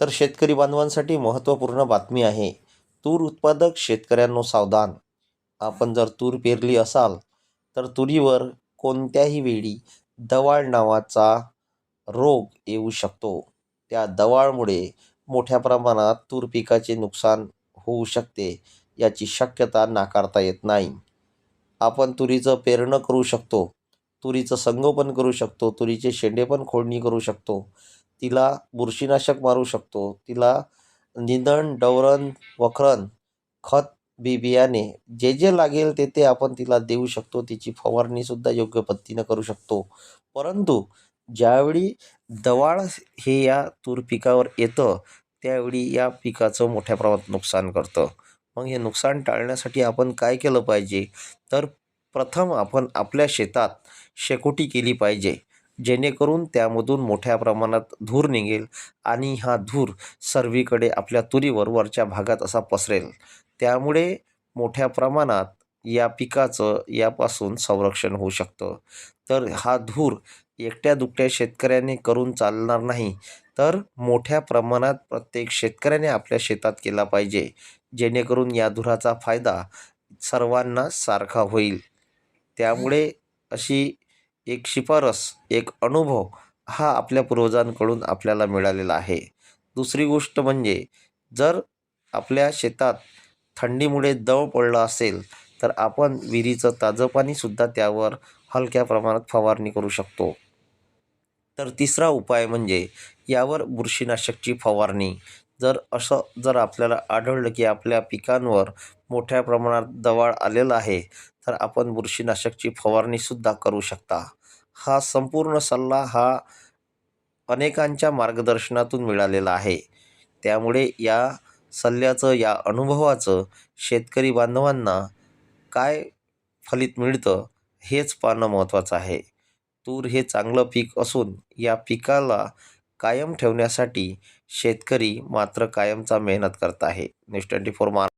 तर शेतकरी बांधवांसाठी महत्त्वपूर्ण बातमी आहे. तूर उत्पादक शेतकऱ्यांनो सावधान. आपण जर तूर पेरली असाल तर तुरीवर कोणत्याही वेळी दवाळ नावाचा रोग येऊ शकतो. त्या दवाळमुळे मोठ्या प्रमाणात तूर पिकाचे नुकसान होऊ शकते. याची शक्यता नाकारता येत नाही. आपण तुरीचं पेरणं करू शकतो, तुरीचं संगोपन करू शकतो, तुरीचे शेंडे पण खोडणी करू शकतो, तिला बुरशीनाशक मारू शकतो, तिला निंदण, डवरण, वखरण, खत, बियाणे जे जे लागेल ते आपण तिला देऊ शकतो. तिची फवारणीसुद्धा योग्य पद्धतीनं करू शकतो. परंतु ज्यावेळी दवाळ हे या तूर पिकावर येतं त्यावेळी या पिकाचं मोठ्या प्रमाणात नुकसान करतं. मग हे नुकसान टाळण्यासाठी आपण काय केलं पाहिजे? तर प्रथम आपण आपल्या शेतात शेकोटी केली पाहिजे, जेणेकरून त्यामधून मोठ्या प्रमाणात धूर निघेल आणि हा धूर सर्वीकडे आपल्या तुरीवर वरच्या भागात असा पसरेल. त्यामुळे मोठ्या प्रमाणात या पिकाचं यापासून संरक्षण होऊ शकतं. तर हा धूर एकट्या दुकट्या शेतकऱ्याने करून चालणार नाही, तर मोठ्या प्रमाणात प्रत्येक शेतकऱ्याने आपल्या शेतात केला पाहिजे, जेणेकरून या धुराचा फायदा सर्वांना सारखा होईल. त्यामुळे अशी एक शिफारस, एक अनुभव हा आपल्या पूर्वजांकडून आपल्याला मिळालेला आहे. दुसरी गोष्ट म्हणजे जर आपल्या शेतात थंडीमुळे दव पडलं असेल तर आपण विहिरीचं ताजं पाणीसुद्धा त्यावर हलक्या प्रमाणात फवारणी करू शकतो. तर तिसरा उपाय म्हणजे यावर बुरशीनाशकची फवारणी. जर आपल्याला आढळलं की आपल्या पिकांवर मोठ्या प्रमाणात दवाळ आलेला आहे तर आपण बुरशीनाशकची फवारणीसुद्धा करू शकता. हा संपूर्ण सल्ला हा अनेकांच्या मार्गदर्शनातून मिळालेला आहे. त्यामुळे या सल्ल्याचं, या अनुभवाचं शेतकरी बांधवांना काय फलित मिळतं हेच पाहणं महत्त्वाचं आहे. तूर हे चांगलं पीक असून या पिकाला कायम ठेवण्यासाठी शेतकरी मात्र कायमचा मेहनत करत आहे. न्यूज 24 महाराष्ट्र.